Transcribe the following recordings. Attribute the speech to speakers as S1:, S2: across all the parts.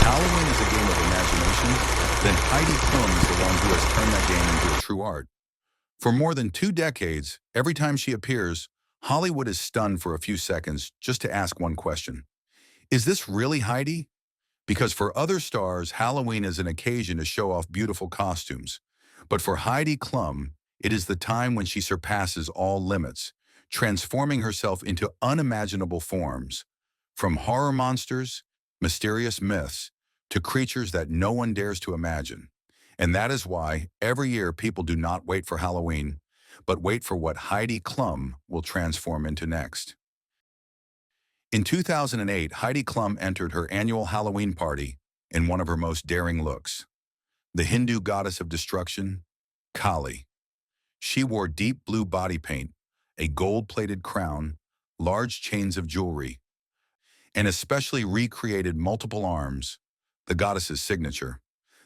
S1: Halloween is a game of imagination, then Heidi Klum is the one who has turned that game into a true art. For more than 2 decades, every time she appears, Hollywood is stunned for a few seconds just to ask one question. Is this really Heidi? Because for other stars, Halloween is an occasion to show off beautiful costumes. But for Heidi Klum, it is the time when she surpasses all limits, transforming herself into unimaginable forms. From horror monsters, mysterious myths, to creatures that no one dares to imagine. And that is why every year people do not wait for Halloween, but wait for what Heidi Klum will transform into next. In 2008, Heidi Klum entered her annual Halloween party in one of her most daring looks. The Hindu goddess of destruction, Kali. She wore deep blue body paint, a gold-plated crown, large chains of jewelry, and especially recreated multiple arms, the goddess's signature.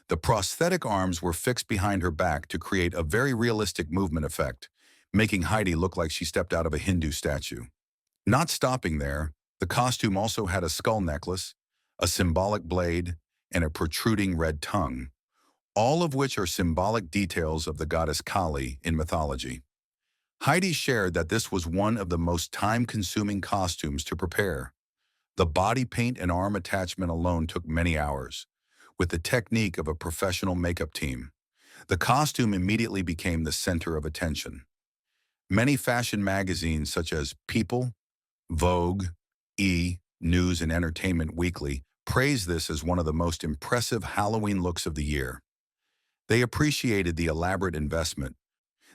S1: The prosthetic arms were fixed behind her back to create a very realistic movement effect, making Heidi look like she stepped out of a Hindu statue. Not stopping there, the costume also had a skull necklace, a symbolic blade, and a protruding red tongue, all of which are symbolic details of the goddess Kali in mythology. Heidi shared that this was one of the most time-consuming costumes to prepare. The body paint and arm attachment alone took many hours, with the technique of a professional makeup team. The costume immediately became the center of attention. Many fashion magazines such as People, Vogue, E! News and Entertainment Weekly praised this as one of the most impressive Halloween looks of the year. They appreciated the elaborate investment,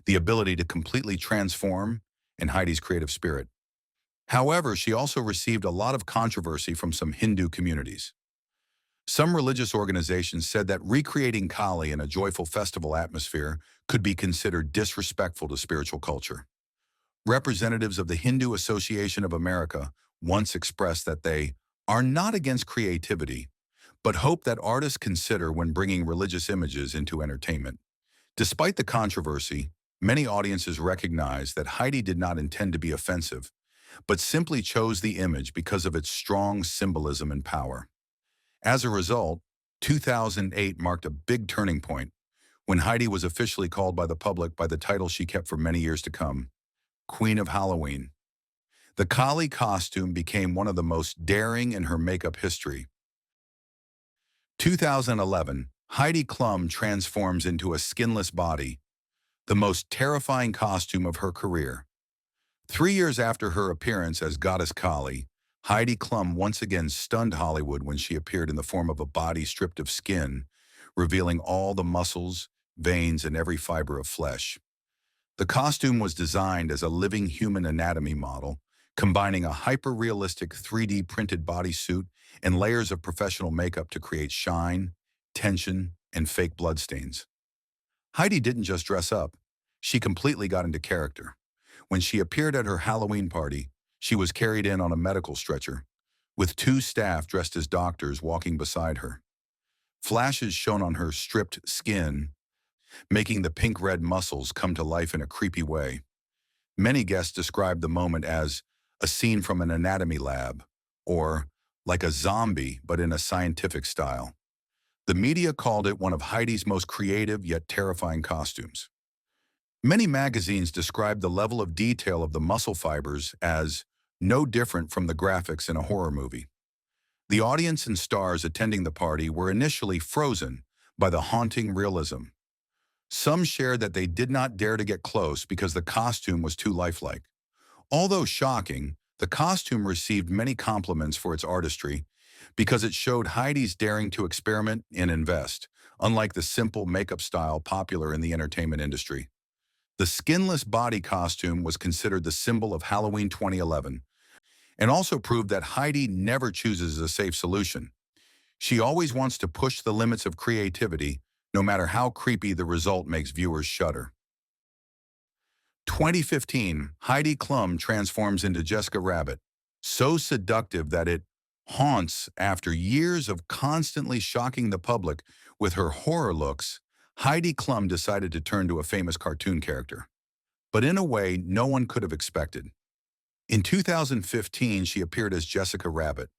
S1: the ability to completely transform, and Heidi's creative spirit. However, she also received a lot of controversy from some Hindu communities. Some religious organizations said that recreating Kali in a joyful festival atmosphere could be considered disrespectful to spiritual culture. Representatives of the Hindu Association of America once expressed that they are not against creativity, but hope that artists consider when bringing religious images into entertainment. Despite the controversy, many audiences recognize that Heidi did not intend to be offensive, but simply chose the image because of its strong symbolism and power. As a result, 2008 marked a big turning point when Heidi was officially called by the public by the title she kept for many years to come, Queen of Halloween. The Kali costume became one of the most daring in her makeup history. 2011, Heidi Klum transforms into a skinless body, the most terrifying costume of her career. 3 years after her appearance as Goddess Kali, Heidi Klum once again stunned Hollywood when she appeared in the form of a body stripped of skin, revealing all the muscles, veins, and every fiber of flesh. The costume was designed as a living human anatomy model, combining a hyper-realistic 3D printed bodysuit and layers of professional makeup to create shine, tension, and fake bloodstains. Heidi didn't just dress up, she completely got into character. When she appeared at her Halloween party, she was carried in on a medical stretcher, with 2 staff dressed as doctors walking beside her. Flashes shone on her stripped skin, making the pink-red muscles come to life in a creepy way. Many guests described the moment as a scene from an anatomy lab, or like a zombie but in a scientific style. The media called it one of Heidi's most creative yet terrifying costumes. Many magazines described the level of detail of the muscle fibers as no different from the graphics in a horror movie. The audience and stars attending the party were initially frozen by the haunting realism. Some shared that they did not dare to get close because the costume was too lifelike. Although shocking, the costume received many compliments for its artistry because it showed Heidi's daring to experiment and invest, unlike the simple makeup style popular in the entertainment industry. The skinless body costume was considered the symbol of Halloween 2011 and also proved that Heidi never chooses a safe solution. She always wants to push the limits of creativity, no matter how creepy the result makes viewers shudder. 2015, Heidi Klum transforms into Jessica Rabbit, so seductive that it haunts after years of constantly shocking the public with her horror looks. Heidi Klum decided to turn to a famous cartoon character, but in a way no one could have expected. In 2015, she appeared as Jessica Rabbit,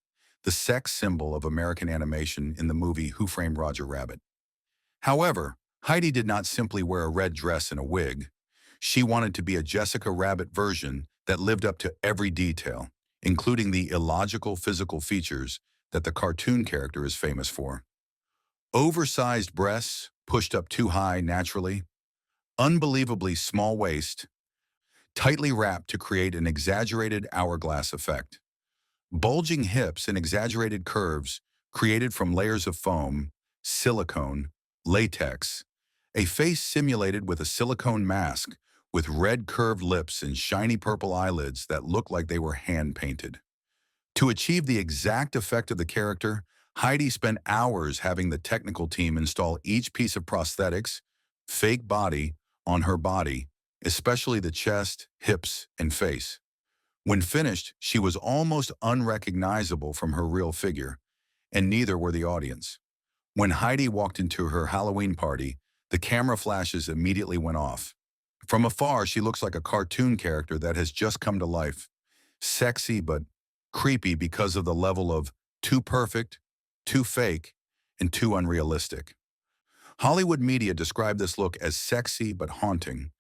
S1: the sex symbol of American animation in the movie Who Framed Roger Rabbit. However, Heidi did not simply wear a red dress and a wig. She wanted to be a Jessica Rabbit version that lived up to every detail, including the illogical physical features that the cartoon character is famous for. Oversized breasts, pushed up too high naturally, unbelievably small waist, tightly wrapped to create an exaggerated hourglass effect. Bulging hips and exaggerated curves created from layers of foam, silicone, latex, a face simulated with a silicone mask with red curved lips and shiny purple eyelids that looked like they were hand-painted. To achieve the exact effect of the character, Heidi spent hours having the technical team install each piece of prosthetics, fake body, on her body, especially the chest, hips, and face. When finished, she was almost unrecognizable from her real figure, and neither were the audience. When Heidi walked into her Halloween party, the camera flashes immediately went off. From afar, she looks like a cartoon character that has just come to life. Sexy but creepy because of the level of too perfect, too fake, and too unrealistic. Hollywood media described this look as sexy but haunting,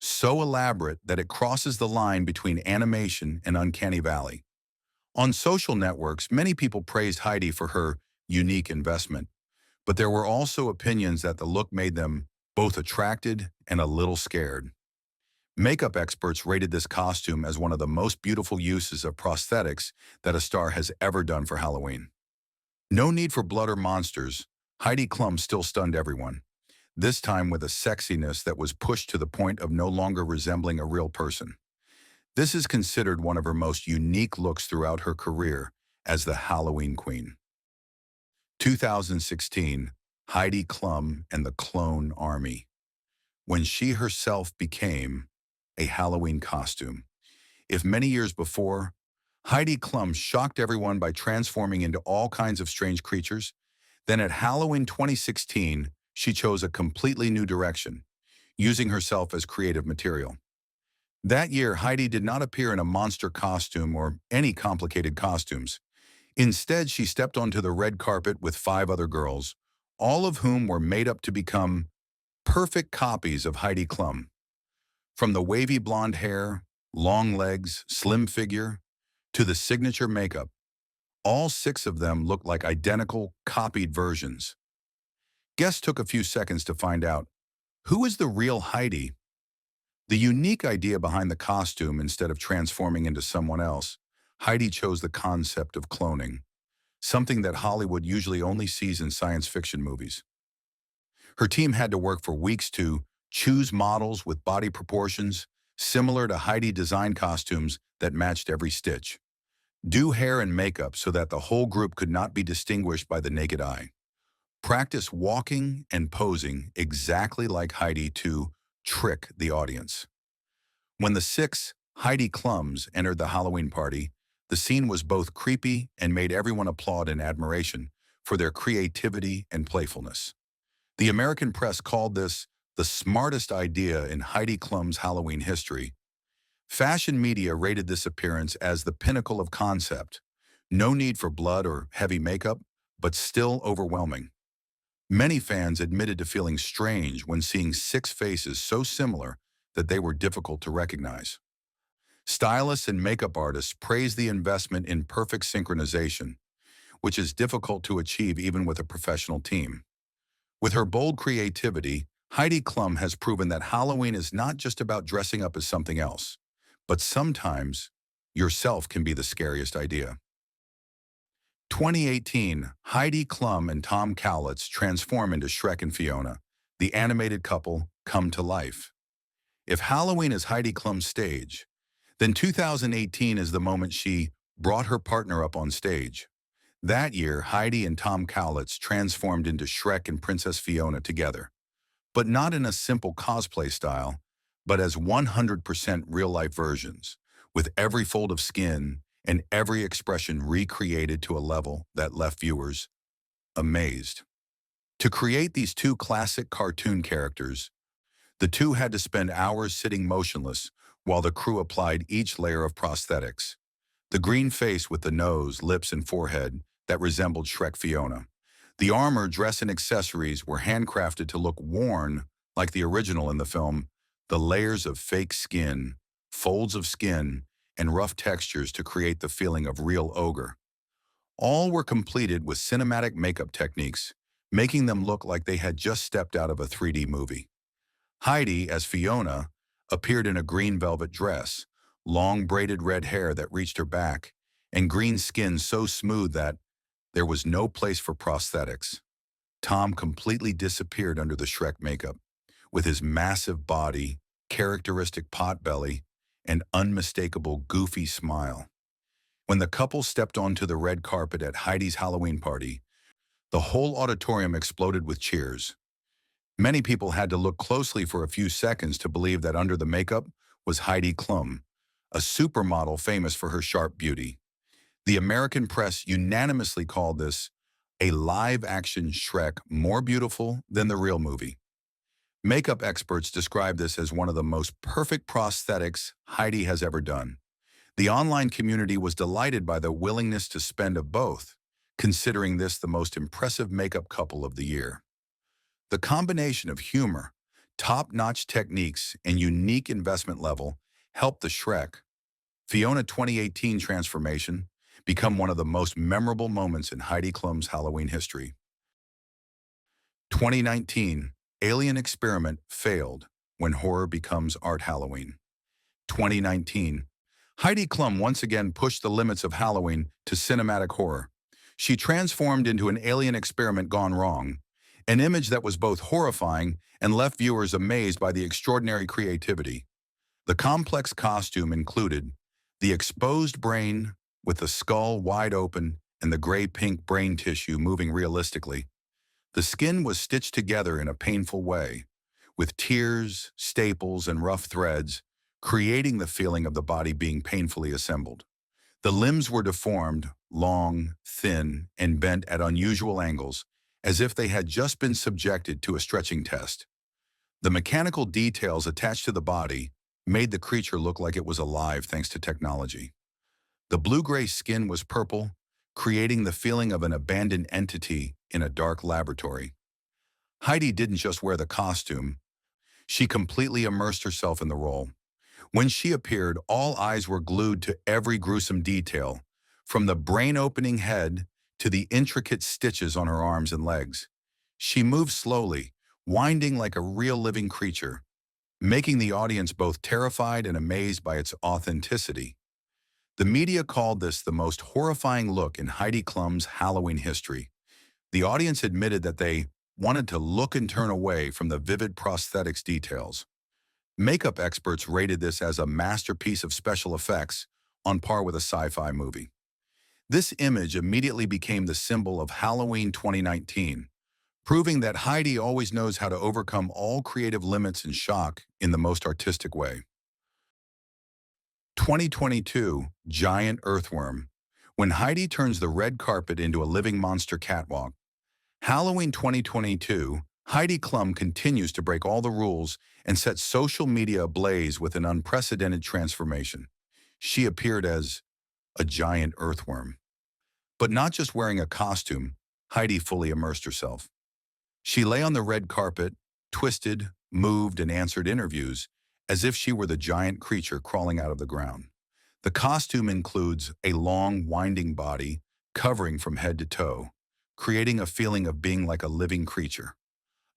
S1: so elaborate that it crosses the line between animation and uncanny valley. On social networks, many people praised Heidi for her unique investment, but there were also opinions that the look made them both attracted and a little scared. Makeup experts rated this costume as one of the most beautiful uses of prosthetics that a star has ever done for Halloween. No need for blood or monsters, Heidi Klum still stunned everyone, this time with a sexiness that was pushed to the point of no longer resembling a real person. This is considered one of her most unique looks throughout her career as the Halloween Queen. 2016, Heidi Klum and the Clone Army, when she herself became a Halloween costume. If many years before, Heidi Klum shocked everyone by transforming into all kinds of strange creatures, then at Halloween 2016, she chose a completely new direction, using herself as creative material. That year, Heidi did not appear in a monster costume or any complicated costumes. Instead, she stepped onto the red carpet with 5 other girls, all of whom were made up to become perfect copies of Heidi Klum. From the wavy blonde hair, long legs, slim figure, to the signature makeup, all 6 of them looked like identical, copied versions. Guests took a few seconds to find out, who is the real Heidi? The unique idea behind the costume, instead of transforming into someone else, Heidi chose the concept of cloning, something that Hollywood usually only sees in science fiction movies. Her team had to work for weeks to choose models with body proportions similar to Heidi designed costumes that matched every stitch, do hair and makeup so that the whole group could not be distinguished by the naked eye, practice walking and posing exactly like Heidi to trick the audience. When the 6 Heidi Klums entered the Halloween party, the scene was both creepy and made everyone applaud in admiration for their creativity and playfulness. The American press called this the smartest idea in Heidi Klum's Halloween history. Fashion media rated this appearance as the pinnacle of concept. No need for blood or heavy makeup, but still overwhelming. Many fans admitted to feeling strange when seeing 6 faces so similar that they were difficult to recognize. Stylists and makeup artists praised the investment in perfect synchronization, which is difficult to achieve even with a professional team. With her bold creativity, Heidi Klum has proven that Halloween is not just about dressing up as something else, but sometimes yourself can be the scariest idea. 2018, Heidi Klum and Tom Cowlitz transform into Shrek and Fiona. The animated couple come to life. If Halloween is Heidi Klum's stage, then 2018 is the moment she brought her partner up on stage. That year, Heidi and Tom Cowlitz transformed into Shrek and Princess Fiona together, but not in a simple cosplay style, but as 100% real-life versions, with every fold of skin and every expression recreated to a level that left viewers amazed. To create these 2 classic cartoon characters, the 2 had to spend hours sitting motionless while the crew applied each layer of prosthetics. The green face with the nose, lips, and forehead that resembled Shrek Fiona. The armor, dress, and accessories were handcrafted to look worn like the original in the film. The layers of fake skin, folds of skin, and rough textures to create the feeling of real ogre. All were completed with cinematic makeup techniques, making them look like they had just stepped out of a 3D movie. Heidi, as Fiona, appeared in a green velvet dress, long braided red hair that reached her back, and green skin so smooth that there was no place for prosthetics. Tom completely disappeared under the Shrek makeup, with his massive body, characteristic pot belly, and unmistakable goofy smile. When the couple stepped onto the red carpet at Heidi's Halloween party, the whole auditorium exploded with cheers. Many people had to look closely for a few seconds to believe that under the makeup was Heidi Klum, a supermodel famous for her sharp beauty. The American press unanimously called this a live-action Shrek more beautiful than the real movie. Makeup experts describe this as one of the most perfect prosthetics Heidi has ever done. The online community was delighted by the willingness to spend of both, considering this the most impressive makeup couple of the year. The combination of humor, top-notch techniques, and unique investment level helped the Shrek Fiona 2018 transformation become one of the most memorable moments in Heidi Klum's Halloween history. 2019, Alien Experiment failed when horror becomes art Halloween. 2019, Heidi Klum once again pushed the limits of Halloween to cinematic horror. She transformed into an alien experiment gone wrong, an image that was both horrifying and left viewers amazed by the extraordinary creativity. The complex costume included the exposed brain with the skull wide open and the gray-pink brain tissue moving realistically. The skin was stitched together in a painful way, with tears, staples, and rough threads, creating the feeling of the body being painfully assembled. The limbs were deformed, long, thin, and bent at unusual angles, as if they had just been subjected to a stretching test. The mechanical details attached to the body made the creature look like it was alive thanks to technology. The blue-gray skin was purple, creating the feeling of an abandoned entity in a dark laboratory. Heidi didn't just wear the costume, she completely immersed herself in the role. When she appeared, all eyes were glued to every gruesome detail, from the brain-opening head to the intricate stitches on her arms and legs. She moved slowly, winding like a real living creature, making the audience both terrified and amazed by its authenticity. The media called this the most horrifying look in Heidi Klum's Halloween history. The audience admitted that they wanted to look and turn away from the vivid prosthetics details. Makeup experts rated this as a masterpiece of special effects, on par with a sci-fi movie. This image immediately became the symbol of Halloween 2019, proving that Heidi always knows how to overcome all creative limits and shock in the most artistic way. 2022, Giant Earthworm. When Heidi turns the red carpet into a living monster catwalk. Halloween 2022, Heidi Klum continues to break all the rules and set social media ablaze with an unprecedented transformation. She appeared as a giant earthworm. But not just wearing a costume, Heidi fully immersed herself. She lay on the red carpet, twisted, moved, and answered interviews as if she were the giant creature crawling out of the ground. The costume includes a long, winding body covering from head to toe, creating a feeling of being like a living creature.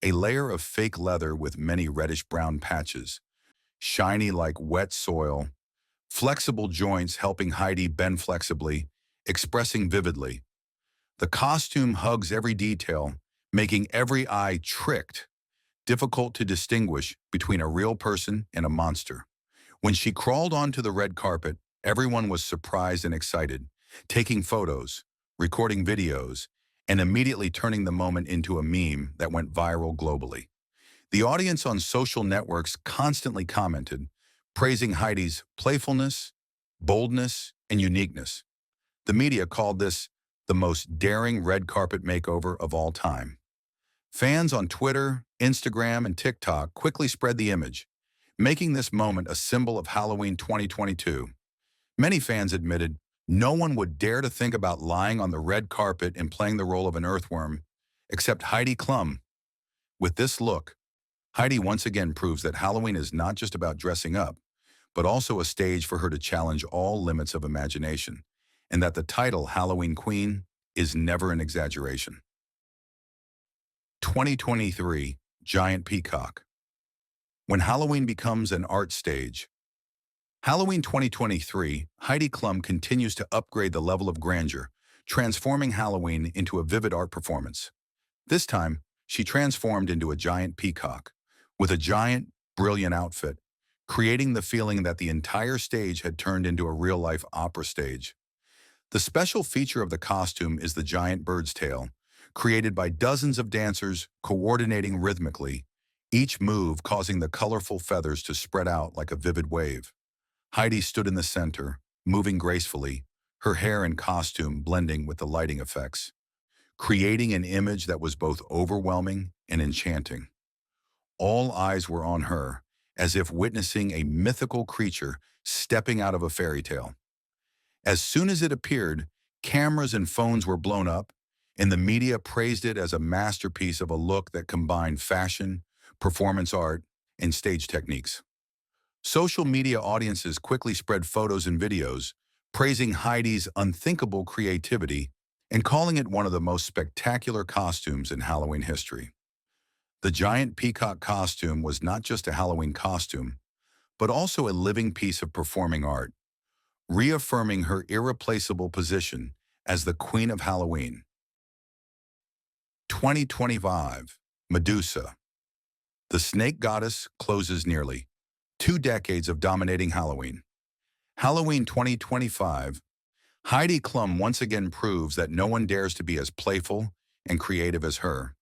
S1: A layer of fake leather with many reddish-brown patches, shiny like wet soil, flexible joints helping Heidi bend flexibly, expressing vividly. The costume hugs every detail, making every eye tricked, difficult to distinguish between a real person and a monster. When she crawled onto the red carpet, everyone was surprised and excited, taking photos, recording videos, and immediately turning the moment into a meme that went viral globally. The audience on social networks constantly commented, praising Heidi's playfulness, boldness, and uniqueness. The media called this the most daring red carpet makeover of all time. Fans on Twitter, Instagram, and TikTok quickly spread the image, making this moment a symbol of Halloween 2022. Many fans admitted No one would dare to think about lying on the red carpet and playing the role of an earthworm, except Heidi Klum. With this look, Heidi once again proves that Halloween is not just about dressing up, but also a stage for her to challenge all limits of imagination, and that the title Halloween Queen is never an exaggeration. 2023 Giant Peacock. When Halloween becomes an art stage. Halloween 2023, Heidi Klum continues to upgrade the level of grandeur, transforming Halloween into a vivid art performance. This time, she transformed into a giant peacock, with a giant, brilliant outfit, creating the feeling that the entire stage had turned into a real-life opera stage. The special feature of the costume is the giant bird's tail, created by dozens of dancers coordinating rhythmically, each move causing the colorful feathers to spread out like a vivid wave. Heidi stood in the center, moving gracefully, her hair and costume blending with the lighting effects, creating an image that was both overwhelming and enchanting. All eyes were on her, as if witnessing a mythical creature stepping out of a fairy tale. As soon as it appeared, cameras and phones were blown up, and the media praised it as a masterpiece of a look that combined fashion, performance art, and stage techniques. Social media audiences quickly spread photos and videos, praising Heidi's unthinkable creativity and calling it one of the most spectacular costumes in Halloween history. The giant peacock costume was not just a Halloween costume, but also a living piece of performing art, reaffirming her irreplaceable position as the Queen of Halloween. 2025, Medusa. The snake goddess closes nearly 2 decades of dominating Halloween. Halloween 2025, Heidi Klum once again proves that no one dares to be as playful and creative as her.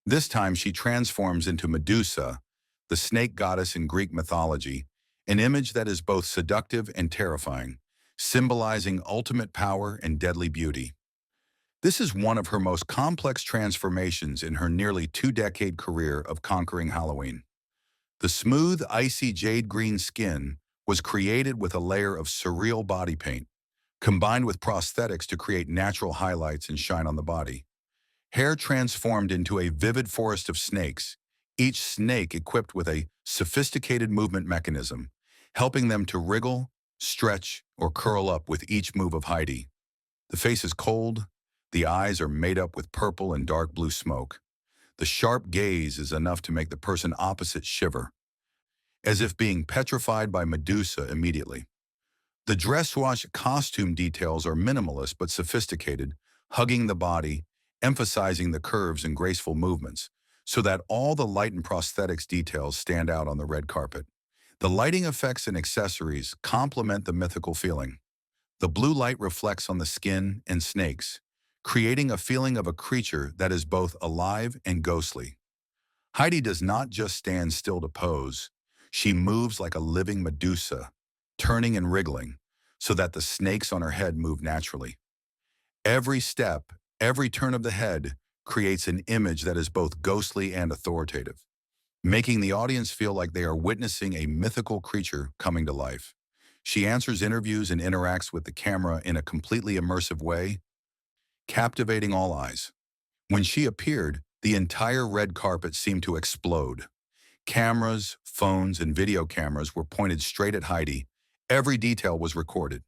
S1: This time she transforms into Medusa, the snake goddess in Greek mythology, an image that is both seductive and terrifying, symbolizing ultimate power and deadly beauty. This is one of her most complex transformations in her nearly 2-decade career of conquering Halloween. The smooth, icy jade green skin was created with a layer of surreal body paint, combined with prosthetics to create natural highlights and shine on the body. Hair transformed into a vivid forest of snakes, each snake equipped with a sophisticated movement mechanism, helping them to wriggle, stretch, or curl up with each move of Heidi. The face is cold, the eyes are made up with purple and dark blue smoke. The sharp gaze is enough to make the person opposite shiver, as if being petrified by Medusa immediately. The dress-wash costume details are minimalist but sophisticated, hugging the body, emphasizing the curves and graceful movements, so that all the light and prosthetics details stand out on the red carpet. The lighting effects and accessories complement the mythical feeling. The blue light reflects on the skin and snakes, creating a feeling of a creature that is both alive and ghostly. Heidi does not just stand still to pose. She moves like a living Medusa, turning and wriggling, so that the snakes on her head move naturally. Every step, every turn of the head creates an image that is both ghostly and authoritative, making the audience feel like they are witnessing a mythical creature coming to life. She answers interviews and interacts with the camera in a completely immersive way, captivating all eyes. When she appeared, the entire red carpet seemed to explode. Cameras, phones, and video cameras were pointed straight at Heidi. Every detail was recorded.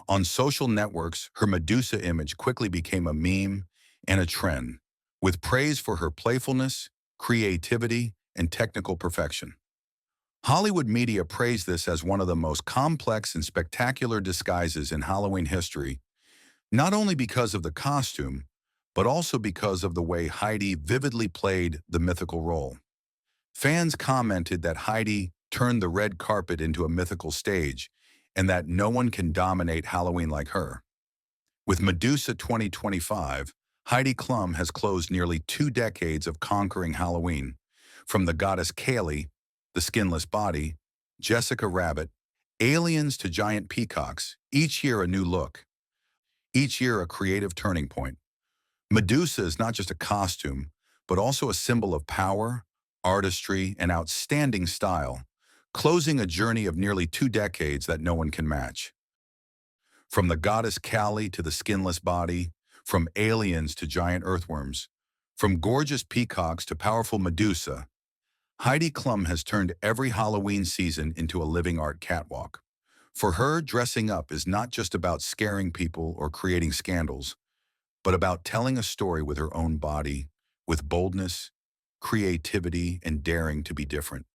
S1: On social networks, her Medusa image quickly became a meme and a trend, with praise for her playfulness, creativity, and technical perfection. Hollywood media praised this as one of the most complex and spectacular disguises in Halloween history, not only because of the costume, but also because of the way Heidi vividly played the mythical role. Fans commented that Heidi turned the red carpet into a mythical stage and that no one can dominate Halloween like her. With Medusa 2025, Heidi Klum has closed nearly 2 decades of conquering Halloween, from the goddess Kaylee, the skinless body, Jessica Rabbit, aliens to giant peacocks, each year a new look, each year a creative turning point. Medusa is not just a costume, but also a symbol of power, artistry, and outstanding style, closing a journey of nearly 2 decades that no one can match. From the goddess Kali to the skinless body, from aliens to giant earthworms, from gorgeous peacocks to powerful Medusa, Heidi Klum has turned every Halloween season into a living art catwalk. For her, dressing up is not just about scaring people or creating scandals, but about telling a story with her own body, with boldness, creativity, and daring to be different.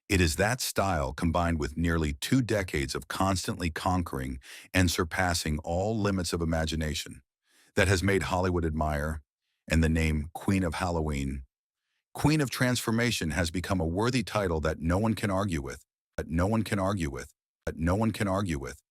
S1: It is that style combined with nearly 2 decades of constantly conquering and surpassing all limits of imagination that has made Hollywood admire, and the name Queen of Halloween, Queen of Transformation has become a worthy title that no one can argue with, that no one can argue with, that no one can argue with.